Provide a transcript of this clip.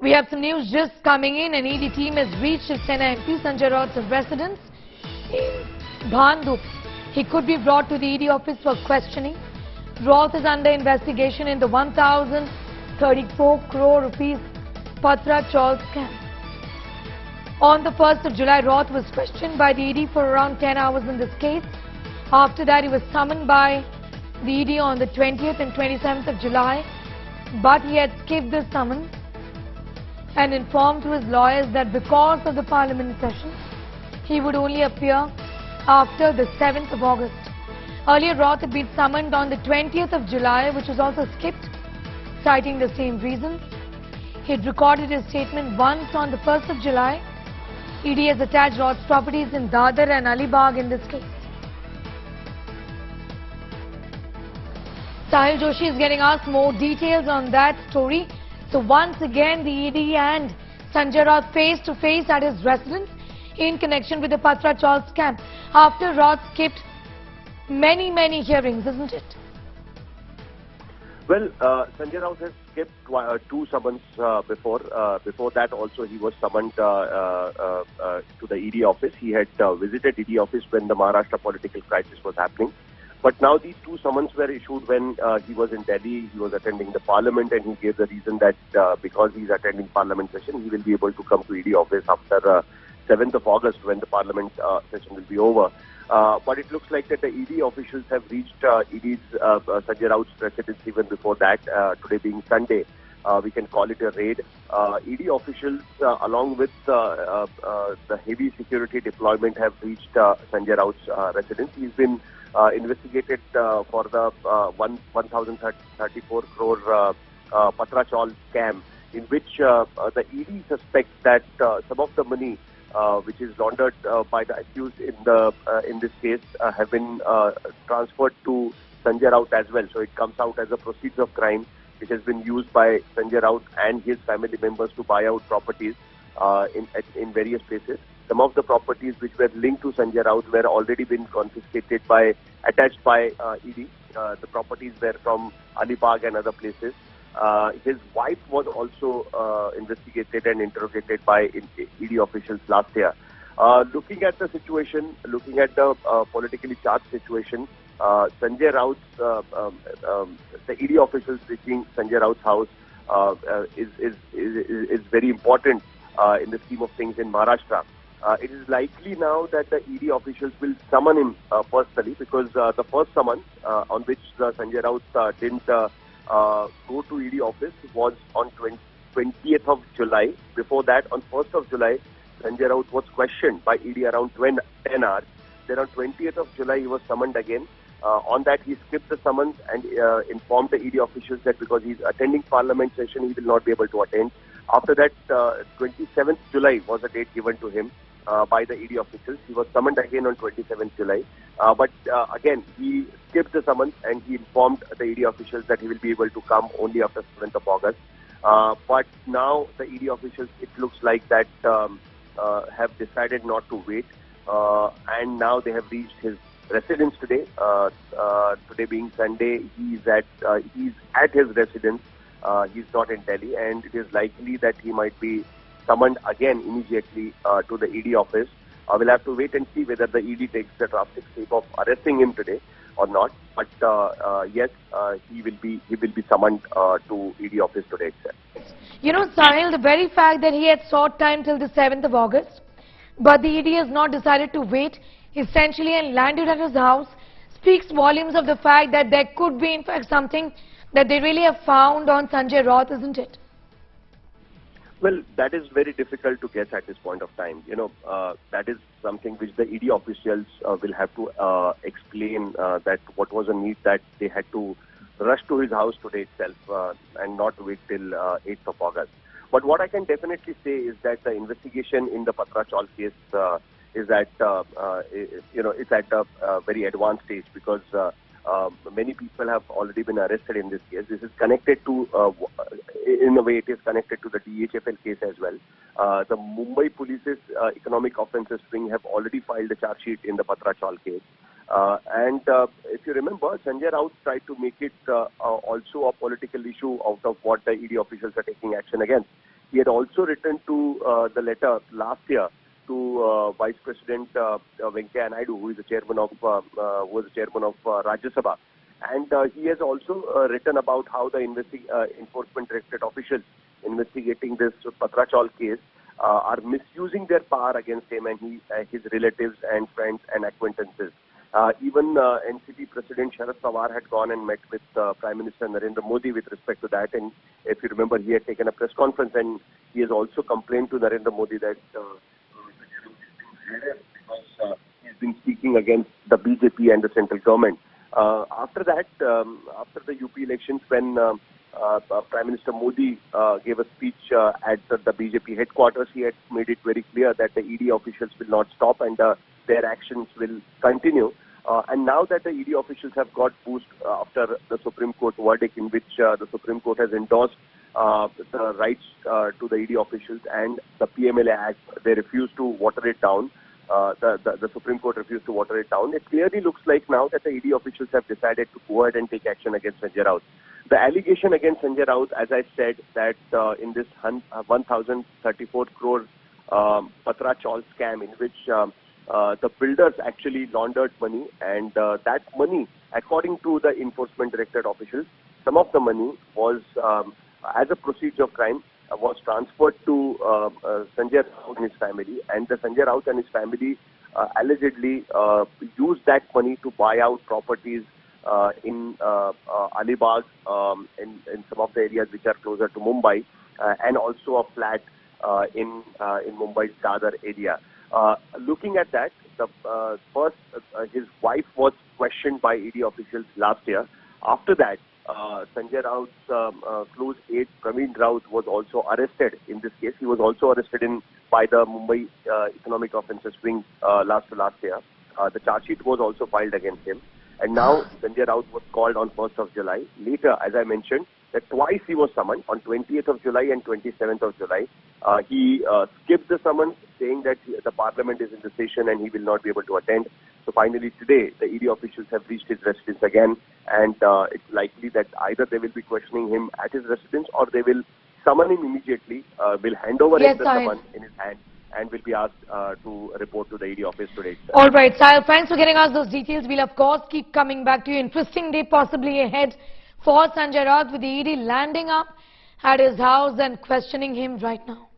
We have some news just coming in. An ED team has reached Shiv Sena MP Sanjay Raut's residence in Bhandup. He could be brought to the ED office for questioning. Raut is under investigation in the 1,034 crore rupees Patra Chawl scam. On the 1st of July, Raut was questioned by the ED for around 10 hours in this case. After that, he was summoned by the ED on the 20th and 27th of July, but he had skipped the summons and informed to his lawyers that because of the parliament session, he would only appear after the 7th of August. Earlier, Raut had been summoned on the 20th of July, which was also skipped, citing the same reasons. He had recorded his statement once on the 1st of July. ED has attached Raut's properties in Dadar and Alibag in this case. Sahil Joshi is getting us more details on that story. So once again, the ED and Sanjay Raut face to face at his residence in connection with the Patra Chawl scam. After Raut skipped many hearings, isn't it? Well, Sanjay Raut has skipped two summons before. Before that also he was summoned to the ED office. He had visited ED office when the Maharashtra political crisis was happening. But now these two summons were issued when he was in Delhi, he was attending the parliament, and he gave the reason that because he is attending parliament session, he will be able to come to ED office after 7th of August when the parliament session will be over. But it looks like that the ED officials have reached ED's Sanjay Raut's residence even before that, today being Sunday. We can call it a raid. ED officials, along with the heavy security deployment, have reached Sanjay Raut's residence. He's been investigated for the 1,034 crore Patra Chawl scam, in which the ED suspects that some of the money which is laundered by the accused in this case have been transferred to Sanjay Raut as well. So it comes out as a proceeds of crime which has been used by Sanjay Raut and his family members to buy out properties in various places. Some of the properties which were linked to Sanjay Raut were already been confiscated attached by ED. The properties were from Alibag and other places. His wife was also investigated and interrogated by ED officials last year. Looking at the situation, looking at the politically charged situation, Sanjay Raut's, the ED officials reaching Sanjay Raut's house is very important in the scheme of things in Maharashtra. It is likely now that the ED officials will summon him personally, because the first summons on which Sanjay Raut didn't go to ED office was on 20th of July. Before that, on 1st of July, Sanjay Raut was questioned by ED around 10 hours. Then on 20th of July, he was summoned again. On that, he skipped the summons and informed the ED officials that because he's attending parliament session, he will not be able to attend. After that, 27th July was a date given to him by the ED officials. He was summoned again on 27th July. But again, he skipped the summons and he informed the ED officials that he will be able to come only after 7th of August. But now the ED officials, it looks like that have decided not to wait. And now they have reached his residence today. Today being Sunday, he's at his residence. He's not in Delhi, and it is likely that he might be summoned again immediately to the ED office. We'll have to wait and see whether the ED takes the drastic step of arresting him today or not. But yes, he will be summoned to ED office today itself. You know, Sahil, the very fact that he had sought time till the 7th of August, but the ED has not decided to wait essentially and landed at his house, speaks volumes of the fact that there could be in fact something that they really have found on Sanjay Raut, isn't it? Well, that is very difficult to guess at this point of time. You know, that is something which the ED officials will have to explain, that what was the need that they had to rush to his house today itself and not wait till 8th of August. But what I can definitely say is that the investigation in the Patra Chawl case is at, it's at a very advanced stage, because many people have already been arrested in this case. This is connected to, in a way, it is connected to the DHFL case as well. The Mumbai police's economic offences wing have already filed a charge sheet in the Patra Chawl case. And if you remember, Sanjay Raut tried to make it also a political issue out of what the ED officials are taking action against. He had also written to the letter last year to Vice President Venkaiah Naidu, who is the chairman of Rajya Sabha, and he has also written about how the Enforcement Directorate officials investigating this Patra Chawl case are misusing their power against him and his relatives and friends and acquaintances. Even NCP President Sharad Pawar had gone and met with Prime Minister Narendra Modi with respect to that, and if you remember, he had taken a press conference and he has also complained to Narendra Modi that because he's been speaking against the BJP and the central government. After that, after the UP elections, when Prime Minister Modi gave a speech at the BJP headquarters, he had made it very clear that the ED officials will not stop and their actions will continue. And now that the ED officials have got boost after the Supreme Court verdict, in which the Supreme Court has endorsed the rights to the ED officials and the PMLA Act, they refused to water it down. The Supreme Court refused to water it down. It clearly looks like now that the ED officials have decided to go ahead and take action against Sanjay Raut. The allegation against Sanjay Raut, as I said, that in this 1,034 crore Patra Chawl scam, in which the builders actually laundered money, and that money, according to the Enforcement Directorate officials, some of the money was, as a procedure of crime, was transferred to Sanjay Raut and his family, and the Sanjay Raut and his family allegedly used that money to buy out properties in Alibag, in some of the areas which are closer to Mumbai, and also a flat in Mumbai's Dadar area. Looking at that, first his wife was questioned by ED officials last year. After that, Sanjay Raut's close aide Praveen Raut was also arrested in this case. He was also arrested by the Mumbai Economic Offences Wing last year. The charge sheet was also filed against him. And now Sanjay Raut was called on 1st of July. Later, as I mentioned, that twice he was summoned, on 20th of July and 27th of July. He skipped the summons, saying that the parliament is in the session and he will not be able to attend. So finally today, the ED officials have reached his residence again, and it's likely that either they will be questioning him at his residence or they will summon him immediately, will hand over the summons in his hand, and will be asked to report to the ED office today. All right, Sahil, thanks for getting us those details. We'll of course keep coming back to you. Interesting day possibly ahead for Sanjay Raut, with the ED landing up at his house and questioning him right now.